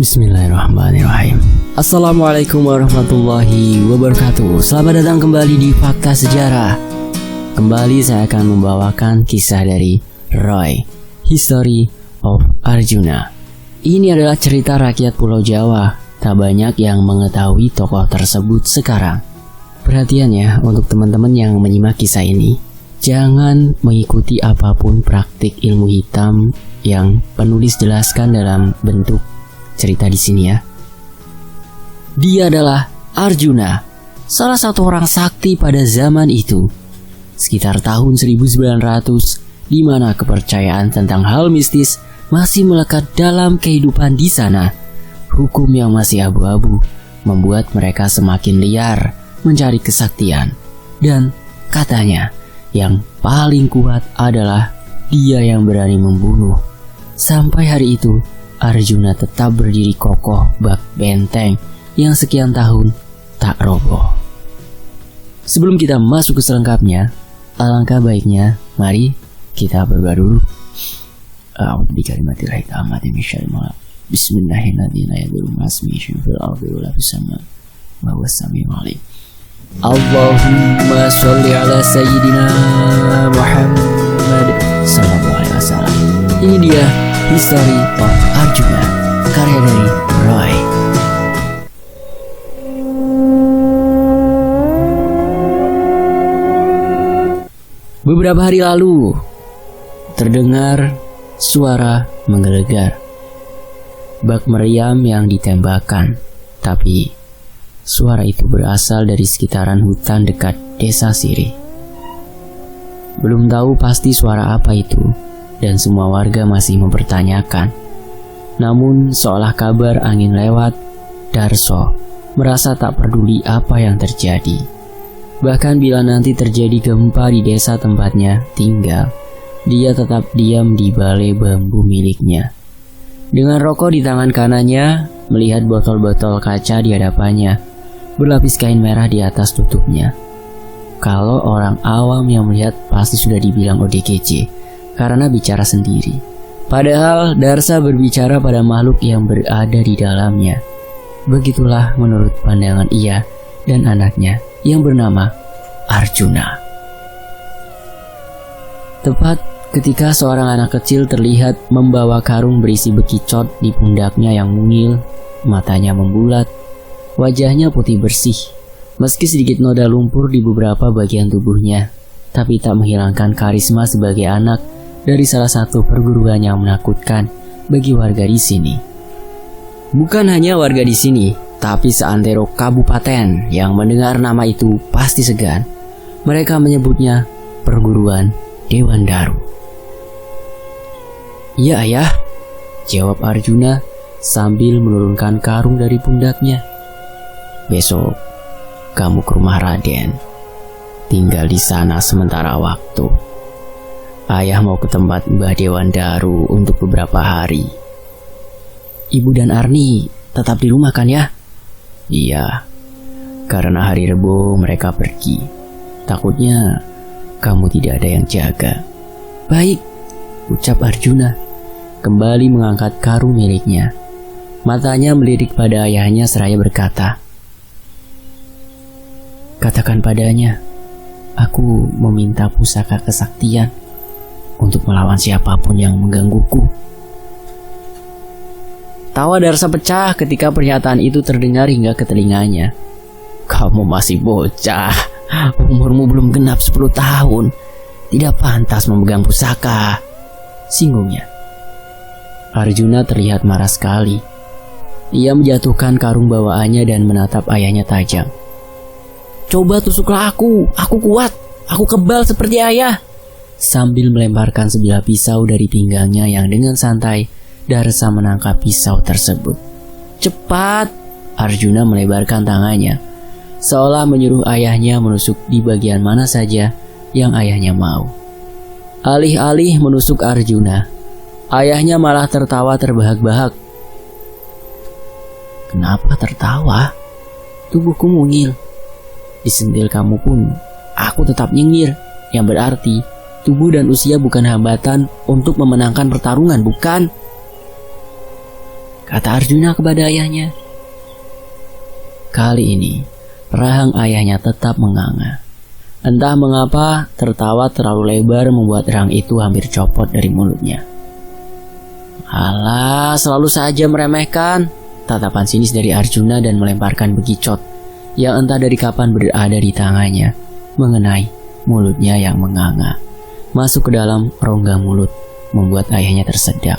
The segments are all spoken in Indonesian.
Bismillahirrahmanirrahim. Assalamualaikum warahmatullahi wabarakatuh. Selamat datang kembali di Fakta Sejarah. Kembali saya akan membawakan kisah dari Roy, History of Arjuna. Ini adalah cerita rakyat Pulau Jawa. Tak banyak yang mengetahui tokoh tersebut sekarang. Perhatian ya untuk teman-teman yang menyimak kisah ini. Jangan mengikuti apapun praktik ilmu hitam yang penulis jelaskan dalam bentuk cerita di sini ya. Dia adalah Arjuna, salah satu orang sakti pada zaman itu. Sekitar tahun 1900, di mana kepercayaan tentang hal mistis masih melekat dalam kehidupan di sana. Hukum yang masih abu-abu membuat mereka semakin liar mencari kesaktian. Dan katanya, yang paling kuat adalah dia yang berani membunuh. Sampai hari itu, Arjuna tetap berdiri kokoh bak benteng yang sekian tahun tak roboh. Sebelum kita masuk ke selengkapnya, alangkah baiknya mari kita berdoa dulu. A'udzu bikalimatillahi tammati min syarri ma Bismillahirrahmanirrahim. Allahumma sholli ala sayyidina Muhammad sallallahu alaihi wasallam. Ini dia History of Arjuna, karya dari Roy. Beberapa hari lalu, terdengar suara menggelegar. Bak meriam yang ditembakkan, tapi suara itu berasal dari sekitaran hutan dekat desa Sirih. Belum tahu pasti suara apa itu, dan semua warga masih mempertanyakan. Namun seolah kabar angin lewat, Darso merasa tak peduli apa yang terjadi. Bahkan bila nanti terjadi gempa di desa tempatnya tinggal, dia tetap diam di balai bambu miliknya. Dengan rokok di tangan kanannya, melihat botol-botol kaca di hadapannya, berlapis kain merah di atas tutupnya. Kalau orang awam yang melihat pasti sudah dibilang ODGJ, karena bicara sendiri. Padahal Darsa berbicara pada makhluk yang berada di dalamnya. Begitulah menurut pandangan ia dan anaknya yang bernama Arjuna. Tepat ketika seorang anak kecil terlihat membawa karung berisi bekicot di pundaknya yang mungil, matanya membulat, wajahnya putih bersih, meski sedikit noda lumpur di beberapa bagian tubuhnya, tapi tak menghilangkan karisma sebagai anak dari salah satu perguruan yang menakutkan bagi warga di sini. Bukan hanya warga di sini, tapi seantero kabupaten yang mendengar nama itu pasti segan. Mereka menyebutnya perguruan Dewan Daru. "Ya ayah," jawab Arjuna sambil menurunkan karung dari pundaknya. "Besok kamu ke rumah Raden. Tinggal di sana sementara waktu. Ayah mau ke tempat Mbah Dewan Daru untuk beberapa hari." "Ibu dan Arni tetap di rumah kan ya?" "Iya, karena hari Rebo mereka pergi. Takutnya kamu tidak ada yang jaga." "Baik," ucap Arjuna, kembali mengangkat karung miliknya. Matanya melirik pada ayahnya seraya berkata, "Katakan padanya, aku meminta pusaka kesaktian untuk melawan siapapun yang menggangguku." Tawa Darsa pecah ketika pernyataan itu terdengar hingga ke telinganya. "Kamu masih bocah, umurmu belum genap 10 tahun. Tidak pantas memegang pusaka," singgungnya. Arjuna terlihat marah sekali. Ia menjatuhkan karung bawaannya dan menatap ayahnya tajam. "Coba tusuklah aku kuat, aku kebal seperti ayah." Sambil melemparkan sebilah pisau dari pinggangnya yang dengan santai, Darsa menangkap pisau tersebut. "Cepat!" Arjuna melebarkan tangannya, seolah menyuruh ayahnya menusuk di bagian mana saja yang ayahnya mau. Alih-alih menusuk Arjuna, ayahnya malah tertawa terbahak-bahak. "Kenapa tertawa? Tubuhku mungil. Disentil kamu pun, aku tetap nyengir, yang berarti tubuh dan usia bukan hambatan untuk memenangkan pertarungan, bukan?" kata Arjuna kepada ayahnya. Kali ini, rahang ayahnya tetap menganga. Entah mengapa, tertawa terlalu lebar membuat rahang itu hampir copot dari mulutnya. Alah, selalu saja meremehkan, tatapan sinis dari Arjuna dan melemparkan bekicot yang entah dari kapan berada di tangannya mengenai mulutnya yang menganga. Masuk ke dalam rongga mulut, membuat ayahnya tersedak.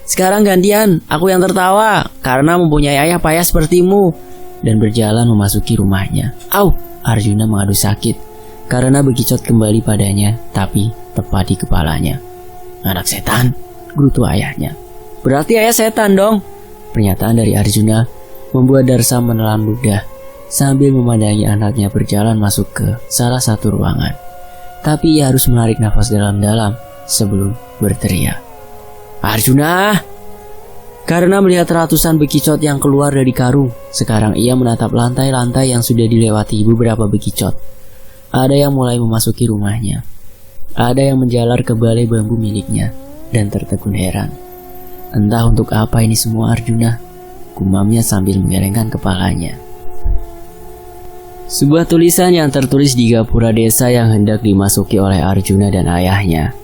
Sekarang gantian, aku yang tertawa karena mempunyai ayah payah sepertimu. Dan berjalan memasuki rumahnya. Au, Arjuna mengadu sakit karena bekicot kembali padanya, tapi tepat di kepalanya. Anak setan, gerutu ayahnya. Berarti ayah setan dong. Pernyataan dari Arjuna membuat Darsa menelan ludah sambil memandangi anaknya berjalan masuk ke salah satu ruangan. Tapi ia harus menarik nafas dalam-dalam sebelum berteriak. Arjuna! Karena melihat ratusan bekicot yang keluar dari karung, sekarang ia menatap lantai-lantai yang sudah dilewati beberapa bekicot. Ada yang mulai memasuki rumahnya. Ada yang menjalar ke balai bambu miliknya dan tertegun heran. Entah untuk apa ini semua Arjuna, gumamnya sambil menggelengkan kepalanya. Sebuah tulisan yang tertulis di gapura desa yang hendak dimasuki oleh Arjuna dan ayahnya.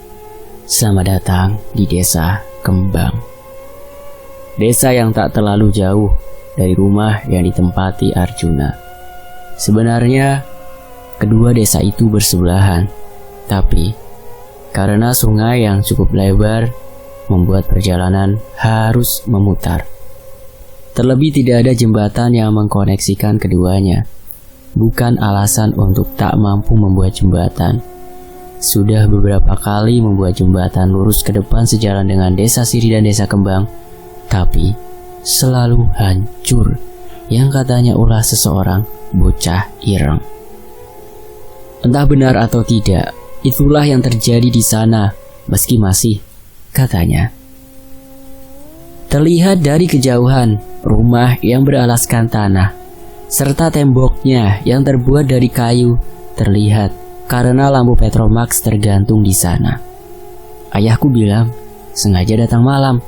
Selamat datang di desa Kembang. Desa yang tak terlalu jauh dari rumah yang ditempati Arjuna. Sebenarnya, kedua desa itu bersebelahan, tapi karena sungai yang cukup lebar membuat perjalanan harus memutar. Terlebih tidak ada jembatan yang mengkoneksikan keduanya. Bukan alasan untuk tak mampu membuat jembatan. Sudah beberapa kali membuat jembatan lurus ke depan sejalan dengan desa Siri dan desa Kembang, tapi selalu hancur, yang katanya ulah seseorang bocah ireng. Entah benar atau tidak, itulah yang terjadi di sana, meski masih, katanya, terlihat dari kejauhan rumah yang beralaskan tanah, serta temboknya yang terbuat dari kayu terlihat karena lampu Petromax tergantung di sana. Ayahku bilang sengaja datang malam,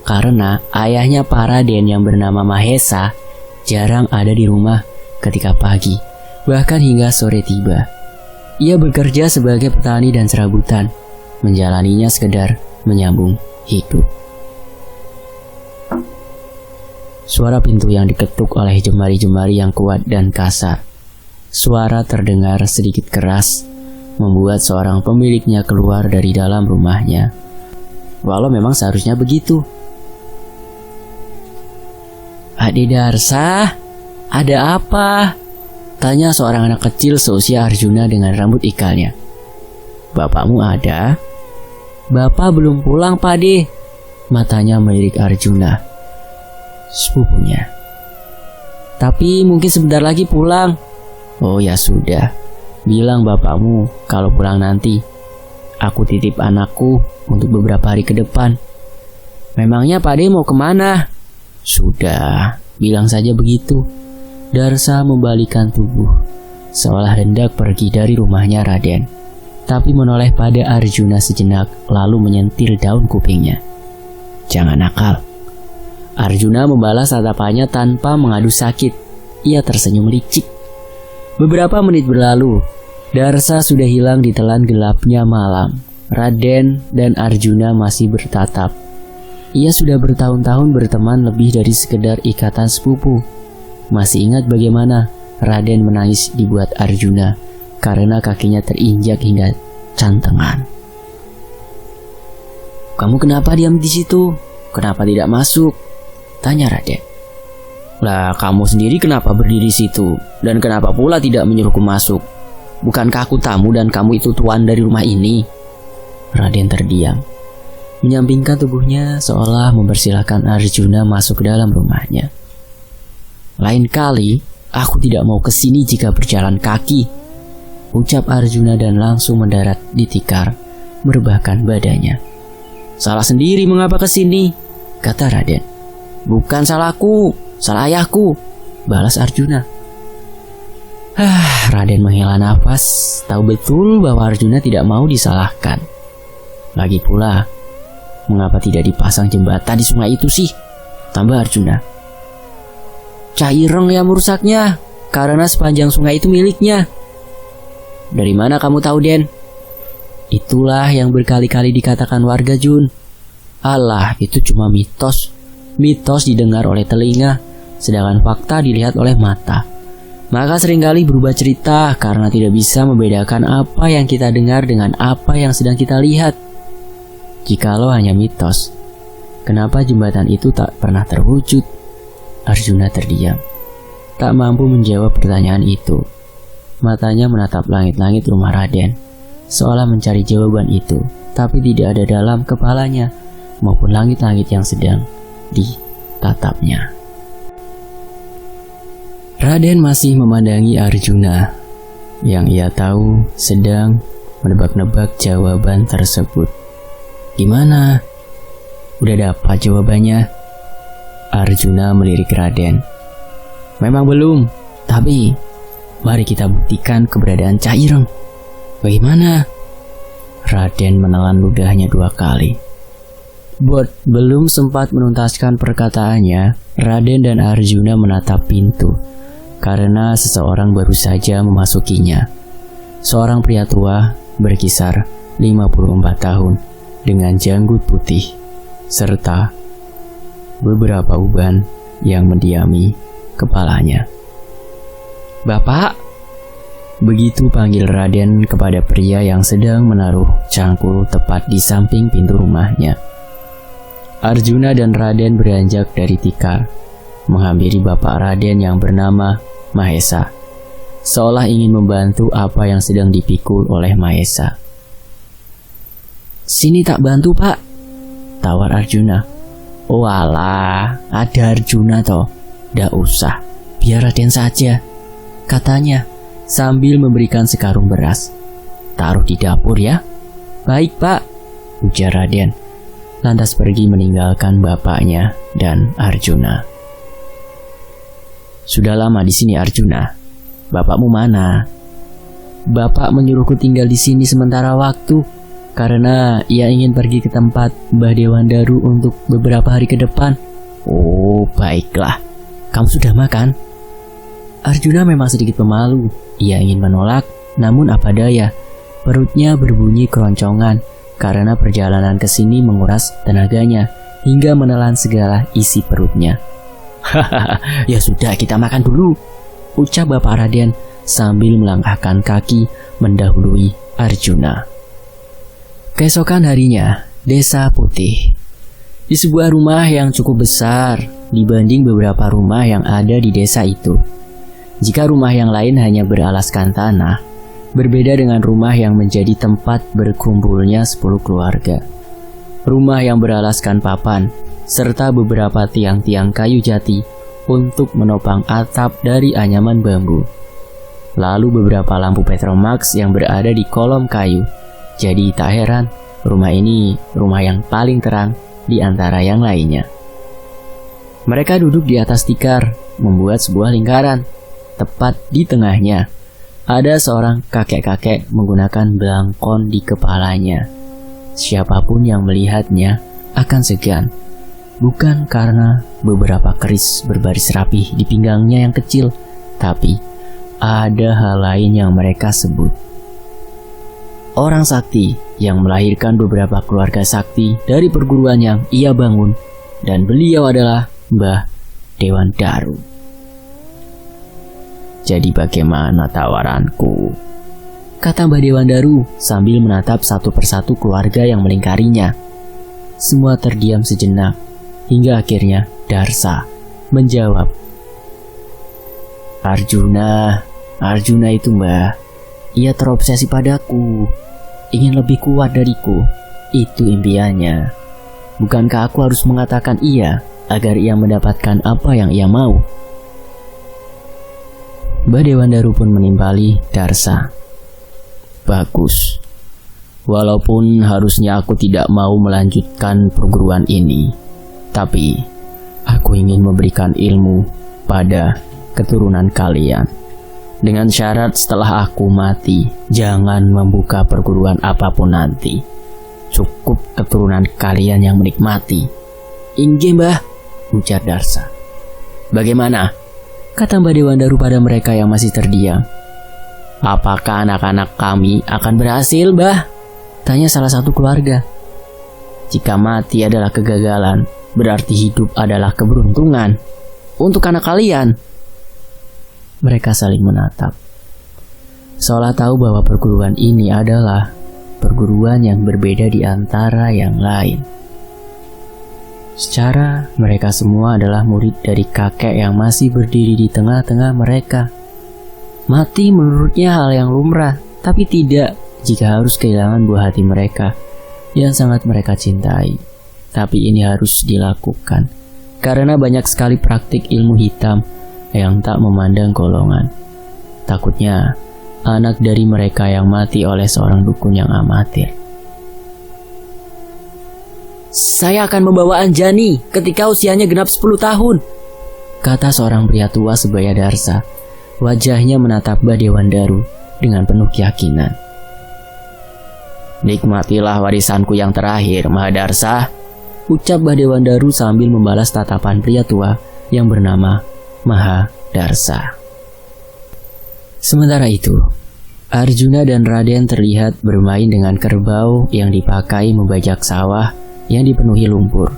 karena ayahnya Pak Raden yang bernama Mahesa jarang ada di rumah ketika pagi, bahkan hingga sore tiba. Ia bekerja sebagai petani dan serabutan, menjalaninya sekedar menyambung hidup. Suara pintu yang diketuk oleh jemari-jemari yang kuat dan kasar. Suara terdengar sedikit keras, membuat seorang pemiliknya keluar dari dalam rumahnya. Walau memang seharusnya begitu. Adik Darsa, ada apa? Tanya seorang anak kecil seusia Arjuna dengan rambut ikalnya. Bapakmu ada? Bapak belum pulang, Pade. Matanya melirik Arjuna. Sepupunya. Tapi mungkin sebentar lagi pulang. Oh ya sudah, bilang bapakmu kalau pulang nanti. Aku titip anakku untuk beberapa hari ke depan. Memangnya Pade mau kemana? Sudah, bilang saja begitu. Darsa membalikan tubuh, seolah hendak pergi dari rumahnya Raden, tapi menoleh pada Arjuna sejenak lalu menyentil daun kupingnya. Jangan nakal. Arjuna membalas tatapannya tanpa mengadu sakit. Ia tersenyum licik. Beberapa menit berlalu, Darsa sudah hilang di telan gelapnya malam. Raden dan Arjuna masih bertatap. Ia sudah bertahun-tahun berteman lebih dari sekedar ikatan sepupu. Masih ingat bagaimana Raden menangis dibuat Arjuna karena kakinya terinjak hingga cantengan. Kamu kenapa diam di situ? Kenapa tidak masuk? Tanya Raden. Lah, kamu sendiri kenapa berdiri situ? Dan kenapa pula tidak menyuruhku masuk? Bukankah aku tamu dan kamu itu tuan dari rumah ini? Raden terdiam, menyampingkan tubuhnya seolah mempersilahkan Arjuna masuk ke dalam rumahnya. Lain kali, aku tidak mau kesini jika berjalan kaki, ucap Arjuna dan langsung mendarat di tikar, merebahkan badannya. Salah sendiri mengapa kesini, kata Raden. Bukan salahku, salah ayahku, balas Arjuna. Raden menghela nafas, tahu betul bahwa Arjuna tidak mau disalahkan. Lagi pula, Mengapa tidak dipasang jembatan di sungai itu sih? Tambah Arjuna. Cah Ireng yang merusaknya, karena sepanjang sungai itu miliknya. Dari mana kamu tahu, Den? Itulah yang berkali-kali dikatakan warga, Jun. Alah, itu cuma mitos. Mitos didengar oleh telinga, sedangkan fakta dilihat oleh mata. Maka seringkali berubah cerita karena tidak bisa membedakan apa yang kita dengar dengan apa yang sedang kita lihat. Jikalau hanya mitos, kenapa jembatan itu tak pernah terwujud? Arjuna terdiam, tak mampu menjawab pertanyaan itu. Matanya menatap langit-langit rumah Raden, seolah mencari jawaban itu, tapi tidak ada dalam kepalanya maupun langit-langit yang sedang ditatapnya. Raden masih memandangi Arjuna, yang ia tahu sedang menebak-nebak jawaban tersebut. Gimana? Udah dapat jawabannya? Arjuna melirik Raden. Memang belum, tapi mari kita buktikan keberadaan Cah Ireng. Bagaimana? Raden menelan ludahnya 2 kali. Belum sempat menuntaskan perkataannya, Raden dan Arjuna menatap pintu, karena seseorang baru saja memasukinya. Seorang pria tua berkisar 54 tahun dengan janggut putih, serta beberapa uban yang mendiami kepalanya. Bapak, begitu panggil Raden kepada pria yang sedang menaruh cangkul tepat di samping pintu rumahnya. Arjuna dan Raden beranjak dari tikar, menghampiri bapak Raden yang bernama Mahesa, seolah ingin membantu apa yang sedang dipikul oleh Mahesa. Sini tak bantu, Pak, tawar Arjuna. Oh alah, ada Arjuna toh. Dah usah, biar Raden saja, katanya sambil memberikan sekarung beras. Taruh di dapur ya. Baik, Pak, ujar Raden, lantas pergi meninggalkan bapaknya dan Arjuna. Sudah lama di sini, Arjuna. Bapakmu mana? Bapak menyuruhku tinggal di sini sementara waktu, karena ia ingin pergi ke tempat Mbah Dewandaru untuk beberapa hari ke depan. Oh, baiklah. Kamu sudah makan? Arjuna memang sedikit pemalu. Ia ingin menolak, namun apa daya, perutnya berbunyi keroncongan karena perjalanan ke sini menguras tenaganya hingga menelan segala isi perutnya. Hahaha, ya sudah, kita makan dulu, ucap Bapak Raden sambil melangkahkan kaki mendahului Arjuna. Keesokan harinya, Desa Putih. Di sebuah rumah yang cukup besar dibanding beberapa rumah yang ada di desa itu. Jika rumah yang lain hanya beralaskan tanah, berbeda dengan rumah yang menjadi tempat berkumpulnya 10 keluarga. Rumah yang beralaskan papan, serta beberapa tiang-tiang kayu jati untuk menopang atap dari anyaman bambu. Lalu beberapa lampu Petromax yang berada di kolom kayu. Jadi tak heran, rumah ini rumah yang paling terang di antara yang lainnya. Mereka duduk di atas tikar, membuat sebuah lingkaran. Tepat di tengahnya, ada seorang kakek-kakek menggunakan belangkon di kepalanya. Siapapun yang melihatnya akan segan, bukan karena beberapa keris berbaris rapih di pinggangnya yang kecil, tapi ada hal lain yang mereka sebut. Orang sakti yang melahirkan beberapa keluarga sakti dari perguruan yang ia bangun, dan beliau adalah Mbah Dewandaru. Jadi bagaimana tawaranku? Kata Mbah Dewandaru sambil menatap satu persatu keluarga yang melingkarinya. Semua terdiam sejenak, hingga akhirnya Darsa menjawab. Arjuna itu, Mbah. Ia terobsesi padaku, ingin lebih kuat dariku. Itu impiannya. Bukankah aku harus mengatakan iya agar ia mendapatkan apa yang ia mau? Mbah Dewandaru pun menimpali Darsa. Bagus. Walaupun harusnya aku tidak mau melanjutkan perguruan ini, tapi aku ingin memberikan ilmu pada keturunan kalian. Dengan syarat setelah aku mati, jangan membuka perguruan apapun nanti. cukup keturunan kalian yang menikmati. Inggih Mbah, ujar Darsa. Bagaimana? Kata Mbah Dewandaru pada mereka yang masih terdiam. Apakah anak-anak kami akan berhasil, Mbah? Tanya salah satu keluarga. Jika mati adalah kegagalan, berarti hidup adalah keberuntungan. Untuk anak kalian. Mereka saling menatap. Seolah tahu bahwa perguruan ini adalah perguruan yang berbeda di antara yang lain. Secara mereka semua adalah murid dari kakek yang masih berdiri di tengah-tengah mereka. Mati menurutnya hal yang lumrah, tapi tidak jika harus kehilangan buah hati mereka yang sangat mereka cintai. Tapi ini harus dilakukan karena banyak sekali praktik ilmu hitam yang tak memandang golongan. Takutnya anak dari mereka yang mati oleh seorang dukun yang amatir. Saya akan membawa Anjani ketika usianya genap 10 tahun, kata seorang pria tua sebaya Darsa. Wajahnya menatap Mbah Dewandaru dengan penuh keyakinan. Nikmatilah warisanku yang terakhir, Mahadarsa, ucap Mbah Dewandaru sambil membalas tatapan pria tua yang bernama Mahadarsa. Sementara itu, Arjuna dan Raden terlihat bermain dengan kerbau yang dipakai membajak sawah yang dipenuhi lumpur.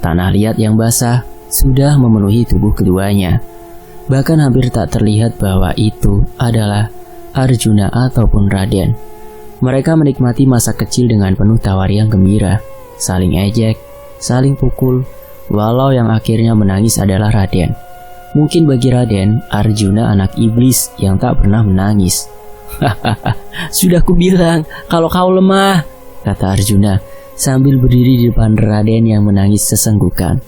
Tanah liat yang basah sudah memenuhi tubuh keduanya. Bahkan hampir tak terlihat bahwa itu adalah Arjuna ataupun Raden. Mereka menikmati masa kecil dengan penuh tawariang gembira, saling ejek, saling pukul, walau yang akhirnya menangis adalah Raden. Mungkin bagi Raden, Arjuna anak iblis yang tak pernah menangis. Hahaha, sudah kubilang kalau kau lemah, kata Arjuna sambil berdiri di depan Raden yang menangis sesenggukan.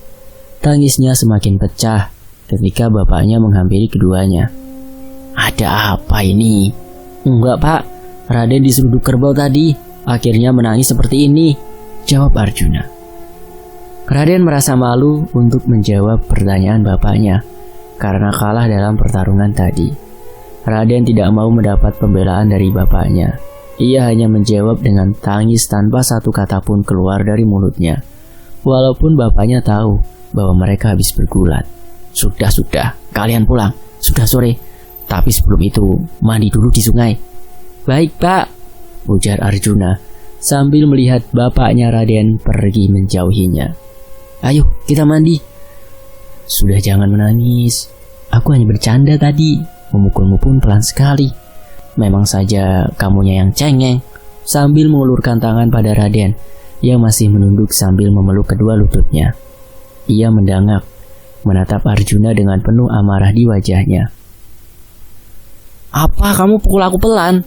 Tangisnya semakin pecah ketika bapaknya menghampiri keduanya. Ada apa ini? Enggak Pak, Raden diseruduk kerbau tadi, akhirnya menangis seperti ini, jawab Arjuna. Raden merasa malu untuk menjawab pertanyaan bapaknya karena kalah dalam pertarungan tadi. Raden tidak mau mendapat pembelaan dari bapaknya. Ia hanya menjawab dengan tangis tanpa satu kata pun keluar dari mulutnya. Walaupun bapaknya tahu bahwa mereka habis bergulat. Sudah, kalian pulang. Sudah sore. Tapi sebelum itu, mandi dulu di sungai. Baik, Pak, ujar Arjuna sambil melihat bapaknya Raden pergi menjauhinya. Ayo, kita mandi. Sudah, jangan menangis. Aku hanya bercanda tadi. Memukulmu pun pelan sekali. Memang saja kamunya yang cengeng. Sambil mengulurkan tangan pada Raden yang masih menunduk sambil memeluk kedua lututnya. Ia mendangak, menatap Arjuna dengan penuh amarah di wajahnya. Apa kamu pukul aku pelan?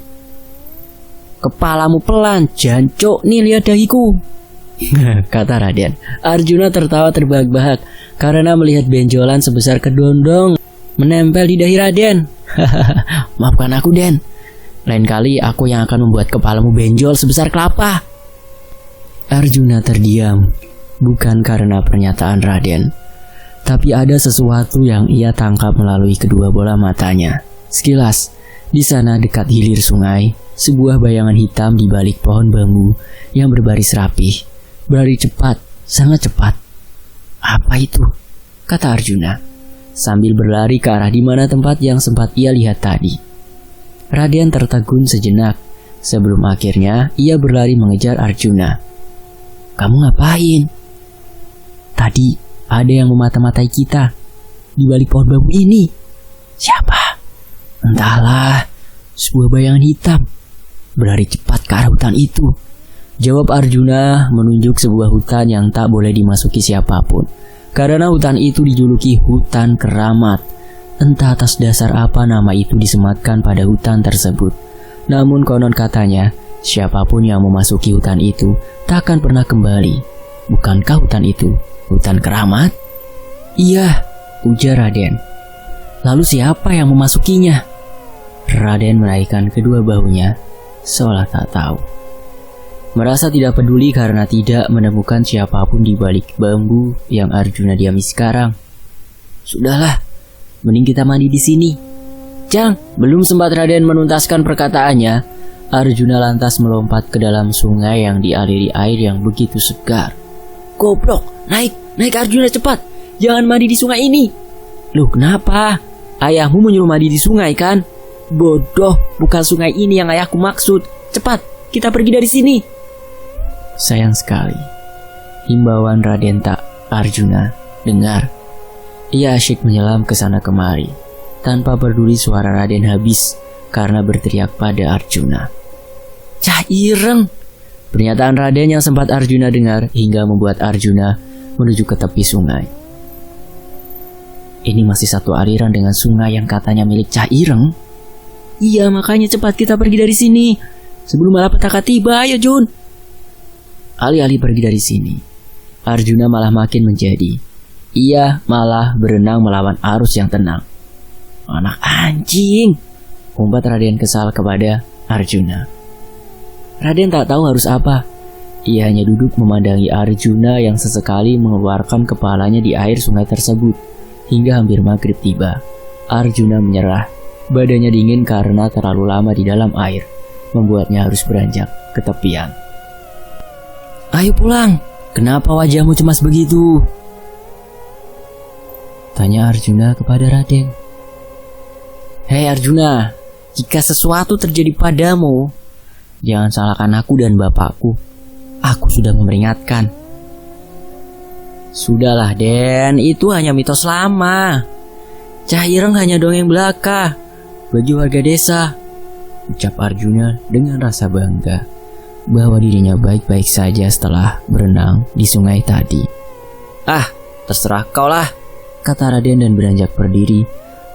Kepalamu pelan, jancuk, nih lihat dahiku, kata Raden. Arjuna tertawa terbahak-bahak karena melihat benjolan sebesar kedondong menempel di dahi Raden. Maafkan aku, Den. Lain kali aku yang akan membuat kepalamu benjol sebesar kelapa. Arjuna terdiam, bukan karena pernyataan Raden, tapi ada sesuatu yang ia tangkap melalui kedua bola matanya. Sekilas, di sana dekat hilir sungai, sebuah bayangan hitam di balik pohon bambu yang berbaris rapih, berlari cepat, sangat cepat. Apa itu? Kata Arjuna, sambil berlari ke arah di mana tempat yang sempat ia lihat tadi. Raden tertegun sejenak, sebelum akhirnya ia berlari mengejar Arjuna. Kamu ngapain? Tadi ada yang memata-matai kita di balik pohon bambu ini. Siapa? Entahlah, sebuah bayangan hitam berlari cepat ke arah hutan itu, jawab Arjuna menunjuk sebuah hutan yang tak boleh dimasuki siapapun, karena hutan itu dijuluki hutan keramat. Entah atas dasar apa nama itu disematkan pada hutan tersebut. Namun konon katanya, siapapun yang memasuki hutan itu tak akan pernah kembali. Bukankah hutan itu hutan keramat? Iya, ujar Raden. Lalu siapa yang memasukinya? Raden menaikkan kedua bahunya, seolah tak tahu. Merasa tidak peduli karena tidak menemukan siapapun di balik bambu yang Arjuna diami sekarang. Sudahlah, mending kita mandi di sini. Jang, belum sempat Raden menuntaskan perkataannya, Arjuna lantas melompat ke dalam sungai yang dialiri air yang begitu segar. Goblok, naik Arjuna cepat. Jangan mandi di sungai ini. Loh kenapa? Ayahmu menyuruh mandi di sungai kan? Bodoh, bukan sungai ini yang ayahku maksud. Cepat, kita pergi dari sini. Sayang sekali, himbauan Raden tak Arjuna dengar. Ia asyik menyelam ke sana kemari, tanpa peduli suara Raden habis karena berteriak pada Arjuna. Cah ireng! Pernyataan Raden yang sempat Arjuna dengar hingga membuat Arjuna menuju ke tepi sungai. Ini masih satu aliran dengan sungai yang katanya milik Cah Ireng. Iya, makanya cepat kita pergi dari sini sebelum malapetaka tiba. Ayo Jun. Alih-alih pergi dari sini, Arjuna malah makin menjadi. Ia malah berenang melawan arus yang tenang. Anak anjing, umpat Raden kesal kepada Arjuna. Raden tak tahu harus apa. Ia hanya duduk memandangi Arjuna yang sesekali mengeluarkan kepalanya di air sungai tersebut. Hingga hampir maghrib tiba, Arjuna menyerah. Badannya dingin karena terlalu lama di dalam air, membuatnya harus beranjak ke tepian. Ayo pulang, kenapa wajahmu cemas begitu? Tanya Arjuna kepada Raden. Hei Arjuna, jika sesuatu terjadi padamu, jangan salahkan aku dan bapakku. Aku sudah memperingatkan. Sudahlah Den, itu hanya mitos lama. Cah Ireng hanya dongeng belaka bagi warga desa, ucap Arjuna dengan rasa bangga bahwa dirinya baik-baik saja setelah berenang di sungai tadi. Ah, terserah kau lah, kata Raden dan beranjak berdiri,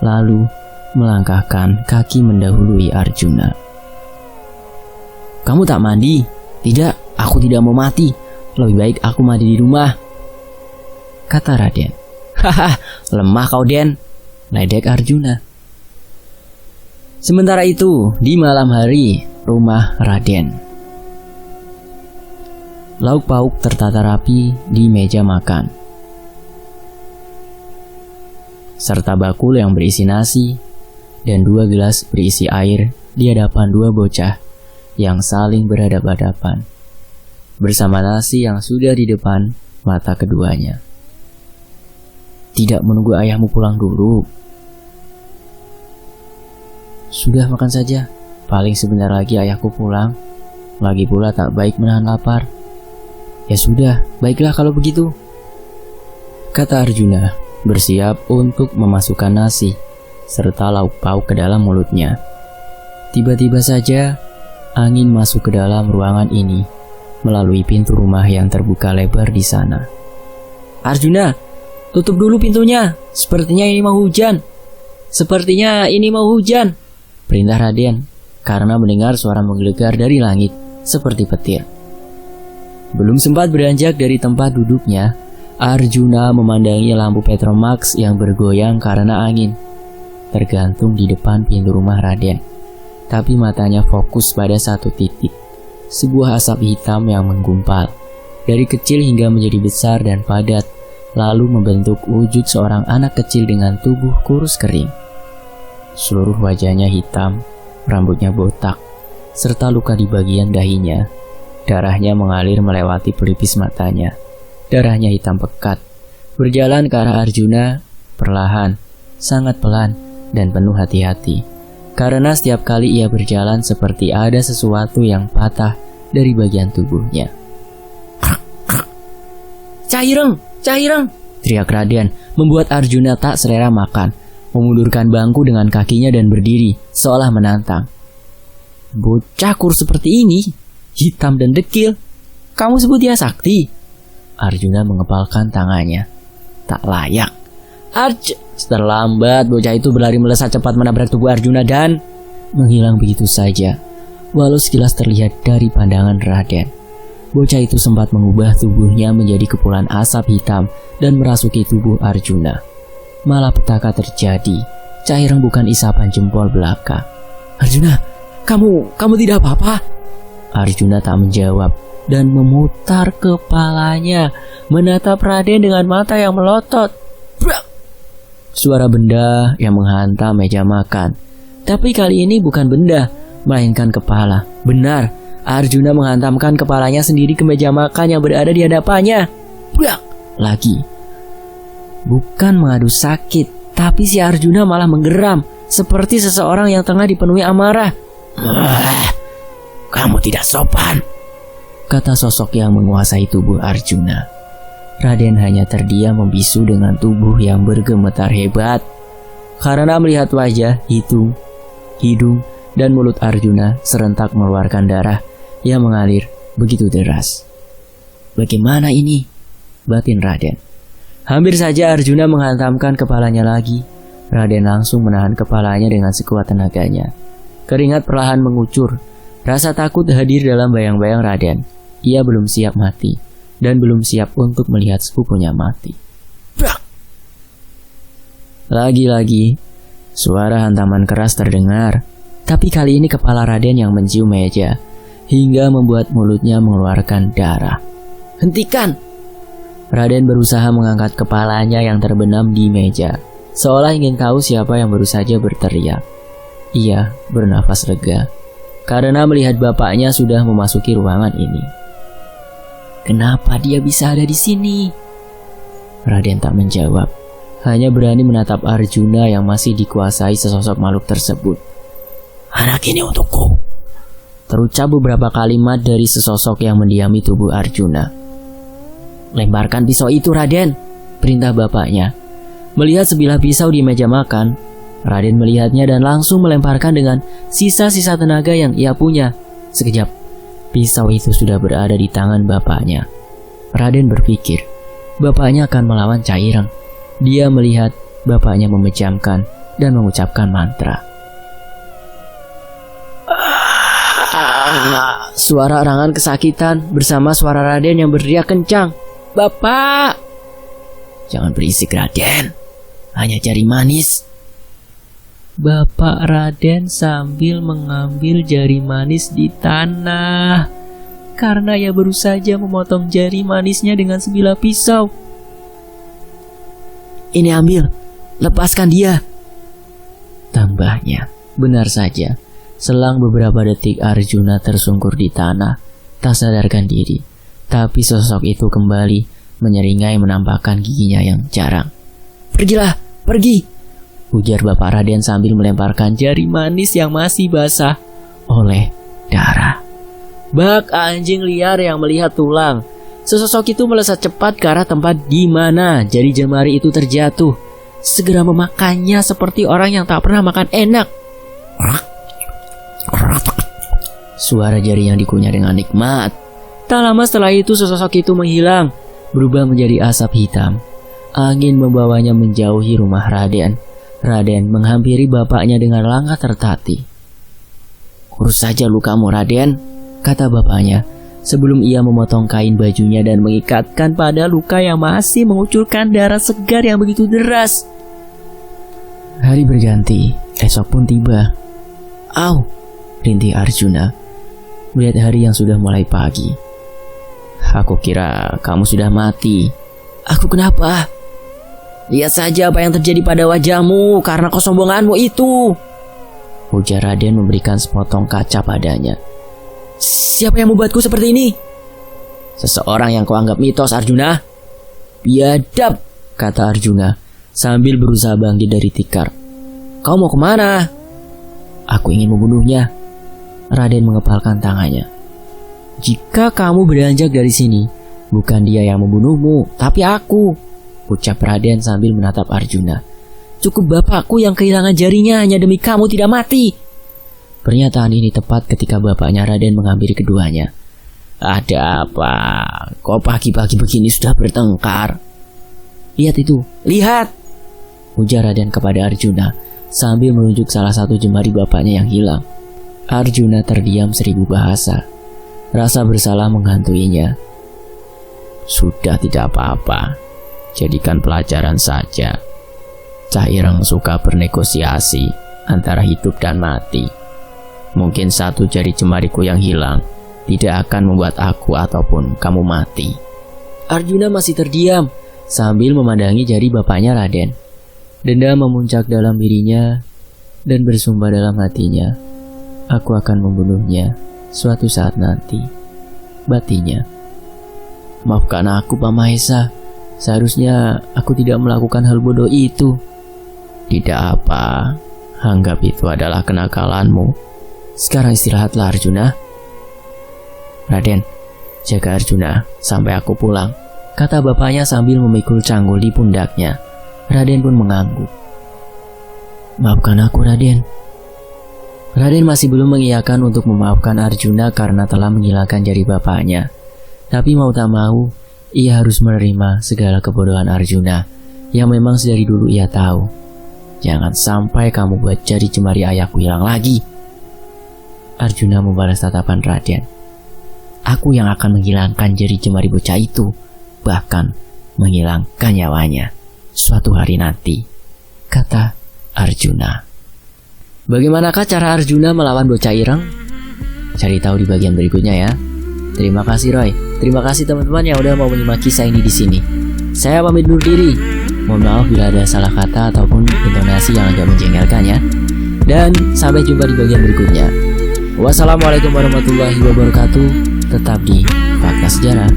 lalu melangkahkan kaki mendahului Arjuna. Kamu tak mandi? Tidak, aku tidak mau mati. Lebih baik aku mandi di rumah, kata Raden. Haha, lemah kau Den, ledek Arjuna. Sementara itu, di malam hari, rumah Raden. Lauk pauk tertata rapi di meja makan, serta bakul yang berisi nasi dan 2 gelas berisi air di hadapan 2 bocah yang saling berhadapan-hadapan, bersama nasi yang sudah di depan mata keduanya. Tidak menunggu ayahmu pulang dulu? Sudah makan saja, paling sebentar lagi ayahku pulang. Lagi pula tak baik menahan lapar. Ya sudah, baiklah kalau begitu, kata Arjuna, bersiap untuk memasukkan nasi serta lauk pauk ke dalam mulutnya. Tiba-tiba saja angin masuk ke dalam ruangan ini melalui pintu rumah yang terbuka lebar di sana. Arjuna, tutup dulu pintunya. Sepertinya ini mau hujan. Perintah Raden karena mendengar suara menggelegar dari langit seperti petir. Belum sempat beranjak dari tempat duduknya, Arjuna memandangi lampu Petromax yang bergoyang karena angin, tergantung di depan pintu rumah Raden. Tapi matanya fokus pada satu titik, sebuah asap hitam yang menggumpal dari kecil hingga menjadi besar dan padat, lalu membentuk wujud seorang anak kecil dengan tubuh kurus kering. Seluruh wajahnya hitam, rambutnya botak, serta luka di bagian dahinya. Darahnya mengalir melewati pelipis matanya. Darahnya hitam pekat. Berjalan ke arah Arjuna, perlahan, sangat pelan, dan penuh hati-hati. Karena setiap kali ia berjalan seperti ada sesuatu yang patah dari bagian tubuhnya. Cah Ireng! Teriak Raden, membuat Arjuna tak selera makan, memundurkan bangku dengan kakinya dan berdiri, seolah menantang. Bocah kurus seperti ini, hitam dan dekil, kamu sebut dia sakti? Arjuna mengepalkan tangannya. Tak layak. Terlambat, bocah itu berlari melesat cepat menabrak tubuh Arjuna dan menghilang begitu saja, walau sekilas terlihat dari pandangan Raden. Bocah itu sempat mengubah tubuhnya menjadi kepulan asap hitam dan merasuki tubuh Arjuna. Malapetaka terjadi. Cah Ireng bukan isapan jempol belaka. Arjuna, kamu tidak apa-apa? Arjuna tak menjawab dan memutar kepalanya, menatap Raden dengan mata yang melotot. Brak! Suara benda yang menghantam meja makan. Tapi kali ini bukan benda, melainkan kepala. Benar, Arjuna menghantamkan kepalanya sendiri ke meja makan yang berada di hadapannya. Brak! Lagi. Bukan mengadu sakit, tapi si Arjuna malah menggeram, seperti seseorang yang tengah dipenuhi amarah. Kamu tidak sopan, kata sosok yang menguasai tubuh Arjuna. Raden hanya terdiam membisu dengan tubuh yang bergemetar hebat. Karena melihat wajah, hidung, dan mulut Arjuna serentak mengeluarkan darah yang mengalir begitu deras. Bagaimana ini? Batin Raden. Hampir saja Arjuna menghantamkan kepalanya lagi. Raden langsung menahan kepalanya dengan sekuat tenaganya. Keringat perlahan mengucur. Rasa takut hadir dalam bayang-bayang Raden. Ia belum siap mati dan belum siap untuk melihat sepupunya mati. Brak! Lagi-lagi, suara hantaman keras terdengar. Tapi kali ini kepala Raden yang mencium meja, hingga membuat mulutnya mengeluarkan darah. Hentikan! Raden berusaha mengangkat kepalanya yang terbenam di meja, seolah ingin tahu siapa yang baru saja berteriak. Ia bernafas lega, karena melihat bapaknya sudah memasuki ruangan ini. Kenapa dia bisa ada di sini? Raden tak menjawab, hanya berani menatap Arjuna yang masih dikuasai sesosok makhluk tersebut. Anak ini untukku, terucap beberapa kalimat dari sesosok yang mendiami tubuh Arjuna. Lemparkan pisau itu, Raden, perintah bapaknya. Melihat sebilah pisau di meja makan, Raden melihatnya dan langsung melemparkan dengan sisa-sisa tenaga yang ia punya. Sekejap, pisau itu sudah berada di tangan bapaknya. Raden berpikir, bapaknya akan melawan Cai Ireng. Dia melihat bapaknya memejamkan dan mengucapkan mantra. Suara arangan kesakitan bersama suara Raden yang berteriak kencang. Bapak! Jangan berisik, Raden. Hanya jari manis. Bapak Raden sambil mengambil jari manis di tanah. Karena ia baru saja memotong jari manisnya dengan sebilah pisau. Ini ambil, lepaskan dia, tambahnya. Benar saja, selang beberapa detik Arjuna tersungkur di tanah, tak sadarkan diri. Tapi sosok itu kembali menyeringai menampakkan giginya yang jarang. Pergilah, pergi, ujar Bapak Raden sambil melemparkan jari manis yang masih basah oleh darah. Bak anjing liar yang melihat tulang. Sesosok itu melesat cepat ke arah tempat di mana jari jemari itu terjatuh. Segera memakannya seperti orang yang tak pernah makan enak. Suara jari yang dikunyah dengan nikmat. Tak lama setelah itu sesosok itu menghilang, berubah menjadi asap hitam. Angin membawanya menjauhi rumah Raden. Raden menghampiri bapaknya dengan langkah tertatih. Urus saja lukamu, Raden, kata bapaknya, sebelum ia memotong kain bajunya dan mengikatkan pada luka yang masih mengucurkan darah segar yang begitu deras. Hari berganti, esok pun tiba. Au, rintih Arjuna melihat hari yang sudah mulai pagi. Aku kira kamu sudah mati. Aku kenapa? Lihat saja apa yang terjadi pada wajahmu karena kesombonganmu itu, ujar Raden memberikan sepotong kaca padanya. Siapa yang membuatku seperti ini? Seseorang yang kau anggap mitos, Arjuna. Biadab, kata Arjuna sambil berusaha bangkit dari tikar. Kau mau kemana? Aku ingin membunuhnya. Raden mengepalkan tangannya. Jika kamu beranjak dari sini, bukan dia yang membunuhmu, tapi aku, ucap Raden sambil menatap Arjuna. Cukup bapakku yang kehilangan jarinya hanya demi kamu tidak mati. Pernyataan ini tepat ketika bapaknya Raden menghampiri keduanya. Ada apa? Kok pagi-pagi begini sudah bertengkar? Lihat itu, lihat, ujar Raden kepada Arjuna sambil menunjuk salah satu jemari bapaknya yang hilang. Arjuna terdiam 1000 bahasa. Rasa bersalah menghantuinya. Sudah tidak apa-apa, jadikan pelajaran saja. Cai Ireng suka bernegosiasi antara hidup dan mati. Mungkin satu jari jemariku yang hilang tidak akan membuat aku ataupun kamu mati. Arjuna masih terdiam sambil memandangi jari bapaknya Raden. Dendam memuncak dalam dirinya dan bersumber dalam hatinya. Aku akan membunuhnya suatu saat nanti. Batinya. Maafkan aku, Pak Mahesa. Seharusnya aku tidak melakukan hal bodoh itu. Tidak apa. Anggap itu adalah kenakalanmu. Sekarang istirahatlah Arjuna. Raden, jaga Arjuna sampai aku pulang, kata bapaknya sambil memikul canggul di pundaknya. Raden pun mengangguk. Maafkan aku, Raden. Raden masih belum mengiyakan untuk memaafkan Arjuna karena telah menghilangkan jari bapaknya. Tapi mau tak mau, ia harus menerima segala kebodohan Arjuna yang memang sedari dulu ia tahu. Jangan sampai kamu buat jari jemari ayahku hilang lagi. Arjuna membalas tatapan Raden. Aku yang akan menghilangkan jari jemari bocah itu, bahkan menghilangkan nyawanya suatu hari nanti, kata Arjuna. Bagaimanakah cara Arjuna melawan bocah ireng? Cari tahu di bagian berikutnya ya. Terima kasih Roy. Terima kasih teman-teman yang udah mau menyimak kisah ini di sini. Saya pamit undur diri. Mohon maaf bila ada salah kata ataupun intonasi yang agak menjengkelkan ya. Dan sampai jumpa di bagian berikutnya. Wassalamualaikum warahmatullahi wabarakatuh. Tetap di Fakta Sejarah.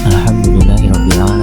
Alhamdulillahirabbil alamin.